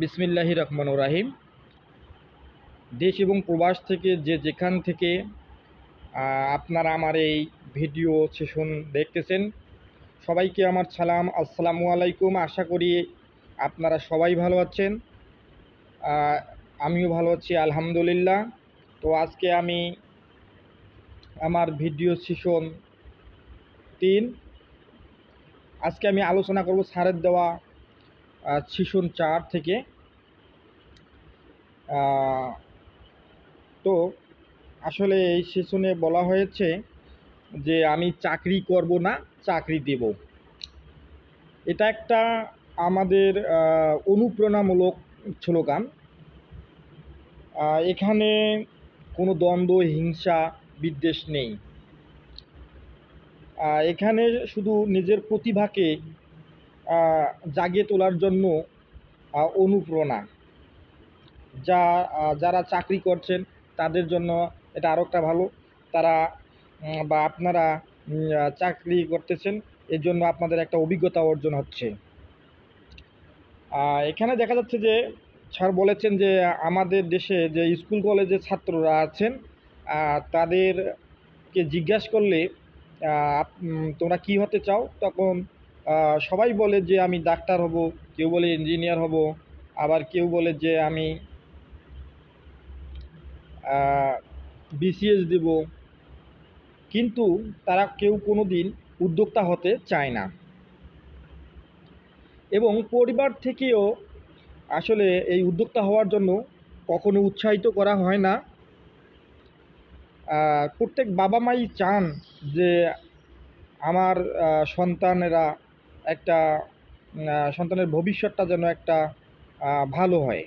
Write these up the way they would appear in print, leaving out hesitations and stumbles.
বিসমিল্লাহির রহমানির রহিম। দেশ এবং প্রবাস থেকে যে যেখান থেকে আপনারা আমার এই ভিডিও সেশন দেখতেছেন, সবাইকে আমার সালাম, আসসালামু আলাইকুম। আশা করি আপনারা সবাই ভালো আছেন। আমিও ভালো আছি আলহামদুলিল্লাহ। তো আজকে আমি আমার ভিডিও সেশন 3 আজকে আমি আলোচনা করব স্যারের দেওয়া সেশন 4 থেকে। তো আসলে এই সেশনে বলা হয়েছে যে আমি চাকরি করব না, চাকরি দেব। এটা একটা আমাদের অনুপ্রেরণামূলক স্লোগান। এখানে কোনো দ্বন্দ্ব, হিংসা, বিদ্বেষ নেই। এখানে শুধু নিজের প্রতিভাকে জাগিয়ে তোলার জন্য অনুপ্রেরণা। যারা চাকরি করছেন তাদের জন্য এটা আরও একটা ভালো। তারা বা আপনারা চাকরি করতেছেন, এর জন্য আপনাদের একটা অভিজ্ঞতা অর্জন হচ্ছে। এখানে দেখা যাচ্ছে যে স্যার বলেছেন যে আমাদের দেশে যে স্কুল কলেজের ছাত্ররা আছেন তাদেরকে জিজ্ঞাসা করলে তোমরা কি হতে চাও, তখন সবাই বলে যে আমি ডাক্তার হব, কেউ বলে ইঞ্জিনিয়ার হব, আবার কেউ বলে যে আমি বিসিএস দেব, কিন্তু তারা কেউ কোনো দিন উদ্যোক্তা হতে চায় না। এবং পরিবার থেকেও আসলে এই উদ্যোক্তা হওয়ার জন্য কখনো উৎসাহিত করা হয় না। প্রত্যেক বাবা মাই চান যে আমার সন্তানেরা একটা সন্তানের ভবিষ্যৎটা যেন একটা ভালো হয়।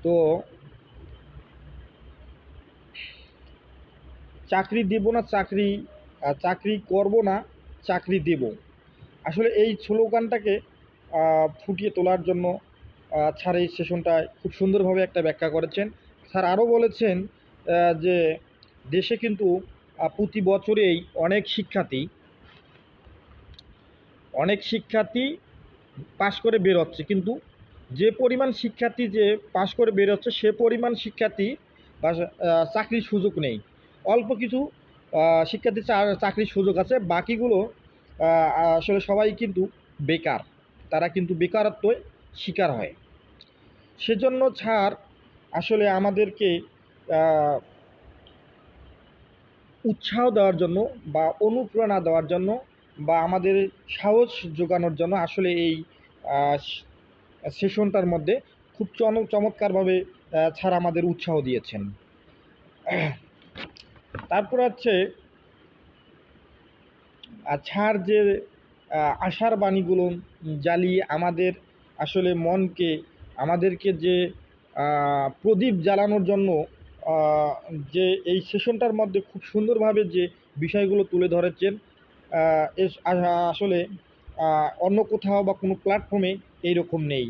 তো চাকরি দেব না, চাকরি করব না, চাকরি দেব, আসলে এই স্লোগানটাকে ফুটিয়ে তোলার জন্য স্যার এই সেশনটায় খুব সুন্দরভাবে একটা ব্যাখ্যা করেছেন। স্যার আরও বলেছেন যে দেশে কিন্তু প্রতি বছরেই অনেক শিক্ষার্থী পাশ করে বের হচ্ছে, কিন্তু যে পরিমাণ শিক্ষার্থী যে পাশ করে বের হচ্ছে সে পরিমাণ শিক্ষার্থী বা চাকরির সুযোগ নেই। অল্প কিছু শিক্ষার্থী চাকরির সুযোগ আছে, বাকিগুলো আসলে সবাই কিন্তু বেকার, তারা কিন্তু বেকারত্বের শিকার হয়। সেজন্য স্যার আসলে আমাদেরকে উৎসাহ দেওয়ার জন্য বা অনুপ্রেরণা দেওয়ার জন্য বা আমাদের সাহস জোগানোর জন্য আসলে এই সেশনটার মধ্যে খুব চমৎকারভাবে স্যার আমাদের উৎসাহ দিয়েছেন। তারপর হচ্ছে স্যার যে আশার বাণীগুলো জ্বালিয়ে আসলে আমাদেরকে যে প্রদীপ জ্বালানোর জন্য যে এই সেশনটার মধ্যে খুব সুন্দরভাবে যে বিষয়গুলো তুলে ধরেছেন, আসলে অন্য কোথাও বা কোনো প্ল্যাটফর্মে এইরকম নেই।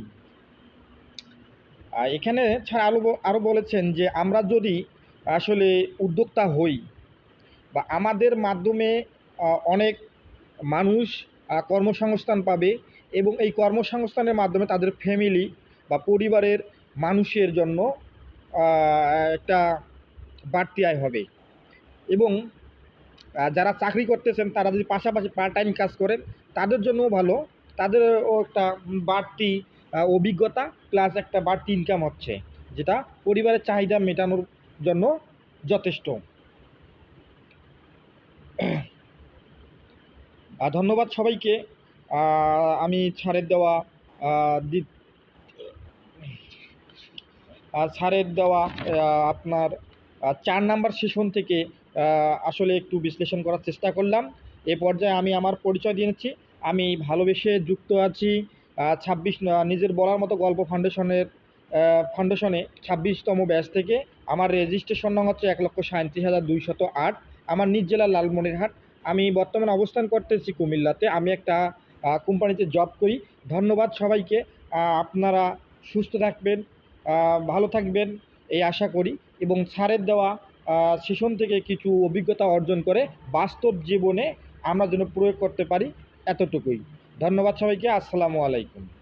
এখানে স্যার আরও বলেছেন যে আমরা যদি আসলে উদ্যোক্তা হই বা আমাদের মাধ্যমে অনেক মানুষ কর্মসংস্থান পাবে এবং এই কর্মসংস্থানের মাধ্যমে তাদের ফ্যামিলি বা পরিবারের মানুষের জন্য একটা বাড়তি আয় হবে। এবং যারা চাকরি করতেছেন তারা যদি পাশাপাশি পার্ট টাইম কাজ করেন তাদের জন্যও ভালো, তাদেরও একটা বাড়তি অভিজ্ঞতা প্লাস একটা বাড়তি ইনকাম হচ্ছে, যেটা পরিবারের চাহিদা মেটানোর জন্য যথেষ্ট। ধন্যবাদ সবাইকে। আমি ছাড়ের দেওয়া আপনার 4 নাম্বার সেশন থেকে আসলে একটু বিশ্লেষণ করার চেষ্টা করলাম। এ পর্যায়ে আমি আমার পরিচয় দিয়ে নিচ্ছি। আমি ভালোবেসে যুক্ত আছি 26 নিজের বলার মতো গল্প ফাউন্ডেশনে 26তম ব্যাচ থেকে। আমার রেজিস্ট্রেশন নং হচ্ছে 1,37,208। আমার নিজ জেলা লালমনিরহাট। আমি বর্তমানে অবস্থান করতেছি কুমিল্লাতে। আমি একটা কোম্পানিতে জব করি। ধন্যবাদ সবাইকে। আপনারা সুস্থ থাকবেন, ভালো থাকবেন এই আশা করি, এবং স্যারের দেওয়া সেশন থেকে কিছু অভিজ্ঞতা অর্জন করে বাস্তব জীবনে আমরা যেন প্রয়োগ করতে পারি, এতটুকুই। ধন্যবাদ সবাইকে। আসসালামু আলাইকুম।